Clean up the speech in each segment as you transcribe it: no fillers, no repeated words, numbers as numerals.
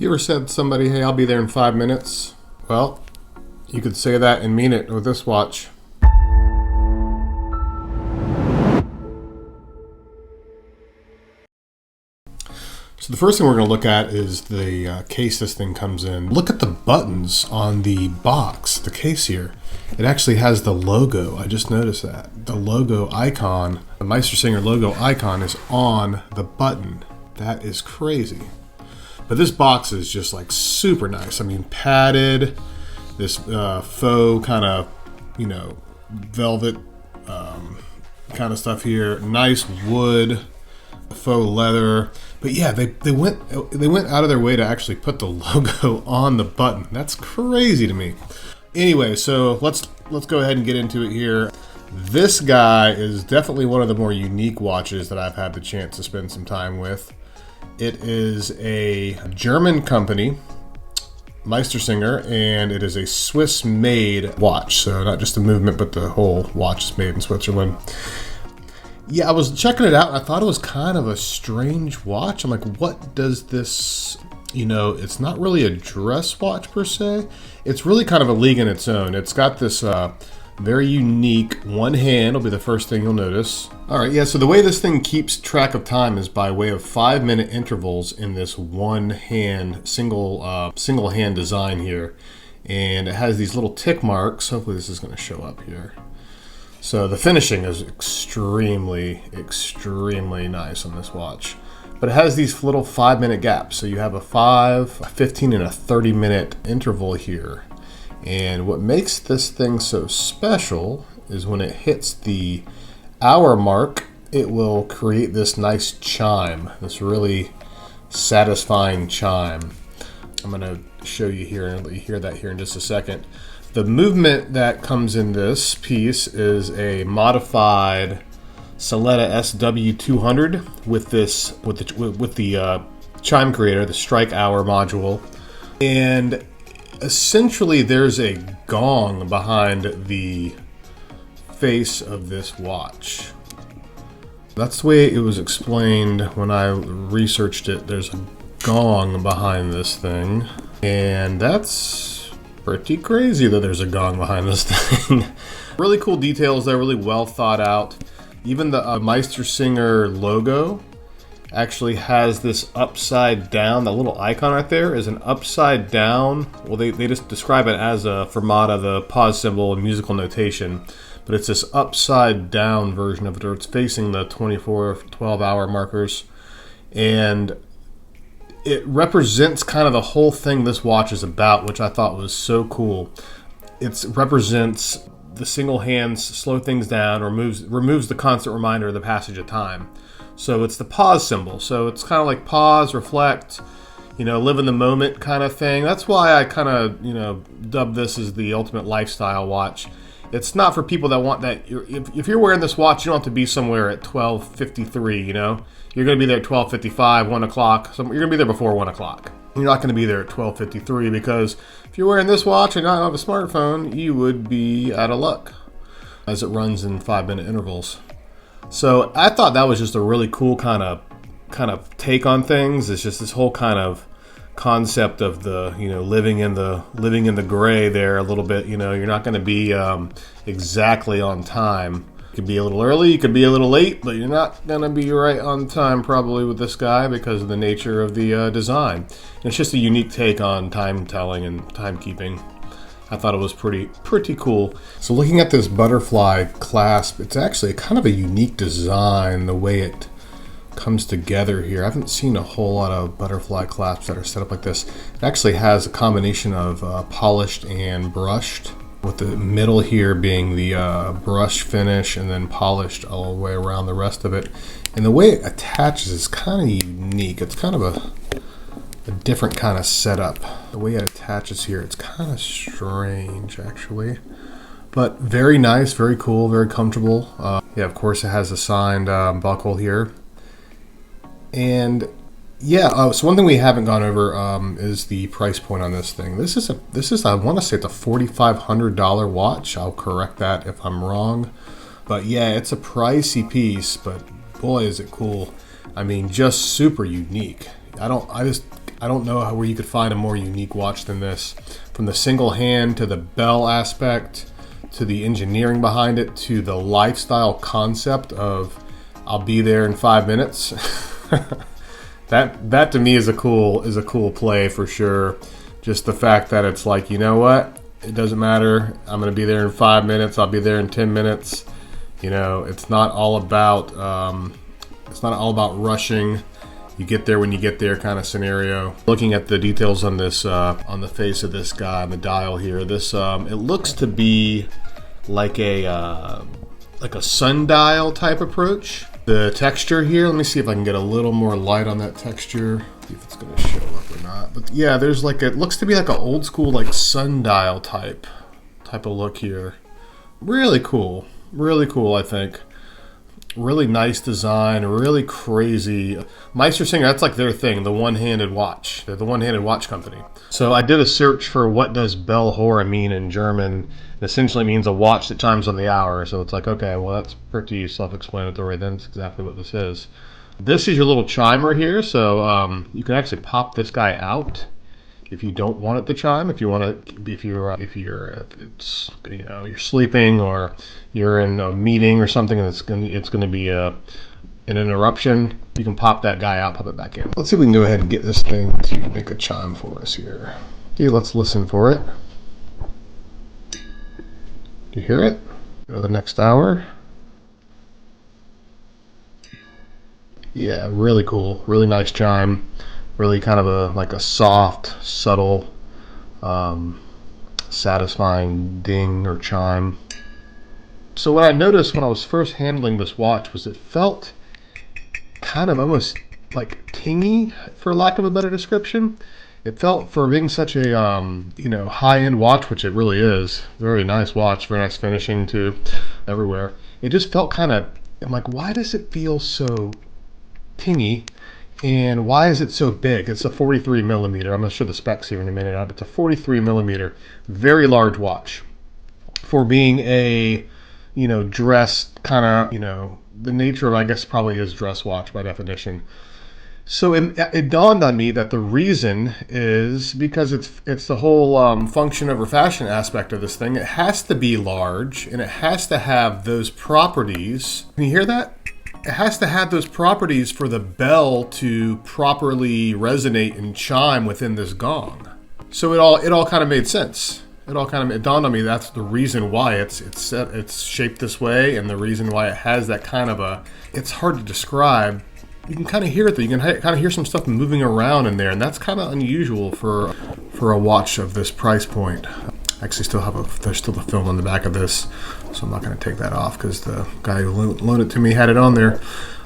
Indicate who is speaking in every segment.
Speaker 1: You ever said to somebody, hey, I'll be there in 5 minutes? Well, you could say that and mean it with this watch. So the first thing we're going to look at is the case this thing comes in. Look at the buttons on the box, the case here. It actually has the logo. I just noticed that. The logo icon, the Meistersinger logo icon is on the button. That is crazy. But this box is just like super nice. I mean, padded, this faux kind of, velvet kind of stuff here. Nice wood, faux leather. But yeah, they went out of their way to actually put the logo on the button. That's crazy to me. Anyway, so let's go ahead and get into it here. This guy is definitely one of the more unique watches that I've had the chance to spend some time with. It is a German company, Meistersinger, and it is a Swiss-made watch. So not just the movement, but the whole watch is made in Switzerland. Yeah, I was checking it out, and I thought it was kind of a strange watch. I'm like, what does this, it's not really a dress watch per se. It's really kind of a league in its own. It's got this very unique one hand, will be the first thing you'll notice. All right, yeah, so the way this thing keeps track of time is by way of 5-minute intervals in this one hand, single hand design here. And it has these little tick marks. Hopefully this is gonna show up here. So the finishing is extremely, extremely nice on this watch. But it has these little 5-minute gaps. So you have a 5, a 15, and a 30-minute interval here. And what makes this thing so special is when it hits the hour mark, it will create this nice chime, this really satisfying chime. I'm going to show you here and let you hear that here in just a second. The movement that comes in this piece is a modified Sellita SW 200 with the chime creator, the strike hour module, and essentially there's a gong behind the face of this watch. That's the way it was explained when I researched it. There's a gong behind this thing, and that's pretty crazy that there's a gong behind this thing. Really cool details there, really well thought out. Even the Meistersinger logo actually has this upside down, that little icon right there is an upside down, well they just describe it as a fermata, the pause symbol in musical notation, but it's this upside down version of it, or it's facing the 12 hour markers, and it represents kind of the whole thing this watch is about, which I thought was so cool. It represents the single hands slow things down, removes the constant reminder of the passage of time. So it's the pause symbol. So it's kind of like pause, reflect, live in the moment kind of thing. That's why I kind of, dubbed this as the ultimate lifestyle watch. It's not for people that want that. If you're wearing this watch, you don't have to be somewhere at 12:53, You're going to be there at 12:55, 1 o'clock. You're going to be there before 1 o'clock. You're not going to be there at 12:53 because if you're wearing this watch and not have a smartphone, you would be out of luck as it runs in 5-minute intervals. So I thought that was just a really cool kind of take on things. It's just this whole kind of concept of the living in the gray there a little bit. You're not going to be exactly on time. You could be a little early, you could be a little late, but you're not going to be right on time probably with this guy because of the nature of the design. And it's just a unique take on time telling and timekeeping. I thought it was pretty cool. So looking at this butterfly clasp, it's actually kind of a unique design, the way it comes together here. I haven't seen a whole lot of butterfly clasps that are set up like this. It actually has a combination of polished and brushed, with the middle here being the brush finish and then polished all the way around the rest of it. And the way it attaches is kind of unique. It's kind of a different kind of setup. The way it attaches here, it's kind of strange actually, but very nice, very cool, very comfortable. Yeah, of course it has a signed buckle here. And yeah, so one thing we haven't gone over is the price point on this thing. This is I want to say it's a $4,500 watch. I'll correct that if I'm wrong, but yeah, it's a pricey piece, but boy is it cool. I mean, just super unique. I don't know where you could find a more unique watch than this. From the single hand to the bell aspect, to the engineering behind it, to the lifestyle concept of I'll be there in 5 minutes. that to me is a cool play for sure. Just the fact that it's like, you know what? It doesn't matter. I'm going to be there in 5 minutes. I'll be there in 10 minutes. You know, it's not all about rushing. You get there when you get there kind of scenario. Looking at the details on this, on the face of this guy, on the dial here, this it looks to be like a sundial type approach. The texture here, let me see if I can get a little more light on that texture. See if it's going to show up or not. But yeah, there's like it looks to be like an old school like sundial type of look here. Really cool, I think. Really nice design, really crazy. Meistersinger, that's like their thing, the one-handed watch. They're the one-handed watch company. So I did a search for what does Bell Hora mean in German. It essentially means a watch that chimes on the hour. So it's like, okay, well, that's pretty self-explanatory. Then it's exactly what this is. This is your little chimer here. So you can actually pop this guy out if you don't want it to chime. If you want to, if it's, you know, you're sleeping or you're in a meeting or something and it's going to be an interruption, you can pop that guy out, pop it back in. Let's see if we can go ahead and get this thing to make a chime for us here. Okay, let's listen for it. Do you hear it? Go to the next hour. Yeah, really cool, really nice chime. Really kind of like a soft, subtle, satisfying ding or chime. So what I noticed when I was first handling this watch was it felt kind of almost like tingy, for lack of a better description. It felt, for being such a high-end watch, which it really is, very nice watch, very nice finishing too, everywhere. It just felt kind of, I'm like, why does it feel so tingy? And why is it so big? It's a 43 millimeter. I'm going to show the specs here in a minute. It's a 43 millimeter, very large watch. For being a, dressed kind of, the nature of, I guess, probably is dress watch by definition. So it dawned on me that the reason is because it's the whole function over fashion aspect of this thing. It has to be large and it has to have those properties. Can you hear that? It has to have those properties for the bell to properly resonate and chime within this gong. So it all kind of made sense. It dawned on me that's the reason why it's shaped this way, and the reason why it has that kind of it's hard to describe. You can kind of hear it though. You can kind of hear some stuff moving around in there, and that's kind of unusual for a watch of this price point. I actually there's still the film on the back of this, so I'm not going to take that off because the guy who loaned it to me had it on there.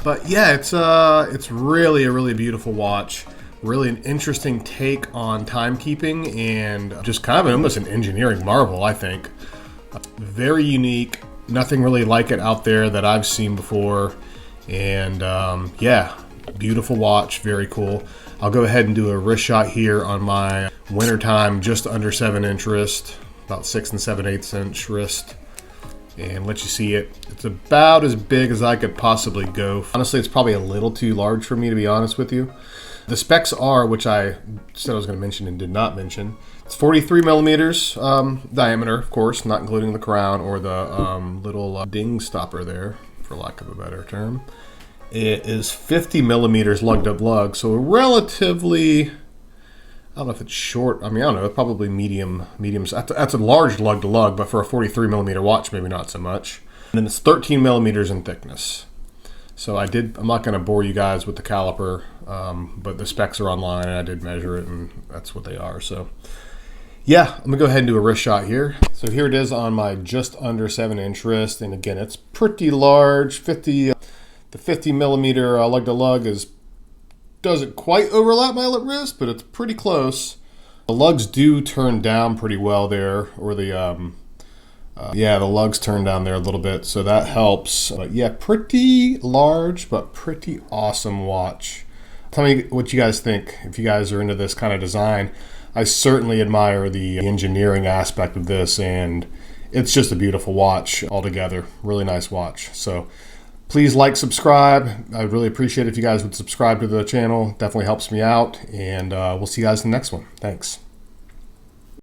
Speaker 1: But yeah, it's really a really beautiful watch. Really an interesting take on timekeeping, and just kind of almost an engineering marvel, I think. Very unique. Nothing really like it out there that I've seen before. And yeah, beautiful watch, very cool. I'll go ahead and do a wrist shot here on my wintertime just under 7-inch wrist, about 6 7/8 inch wrist, and let you see it. It's about as big as I could possibly go. Honestly, it's probably a little too large for me, to be honest with you. The specs are, which I said I was going to mention and did not mention, it's 43 millimeters diameter, of course, not including the crown or the little ding stopper there, for lack of a better term. It is 50 millimeters lug-to-lug, so relatively, I don't know if it's short. I mean, I don't know, probably medium. That's a large lug-to-lug, but for a 43 millimeter watch, maybe not so much. And then it's 13 millimeters in thickness. So I'm not going to bore you guys with the caliper, but the specs are online, and I did measure it, and that's what they are. So yeah, I'm going to go ahead and do a wrist shot here. So here it is on my just under 7-inch wrist, and again, it's pretty large. The 50 millimeter lug-to-lug doesn't quite overlap my wrist, but it's pretty close. The lugs do turn down pretty well there, or the lugs turn down there a little bit, so that helps. But yeah, pretty large, but pretty awesome watch. Tell me what you guys think, if you guys are into this kind of design. I certainly admire the engineering aspect of this, and it's just a beautiful watch altogether. Really nice watch. So Please like, subscribe. I'd really appreciate it if you guys would subscribe to the channel. Definitely helps me out. And we'll see you guys in the next one. Thanks.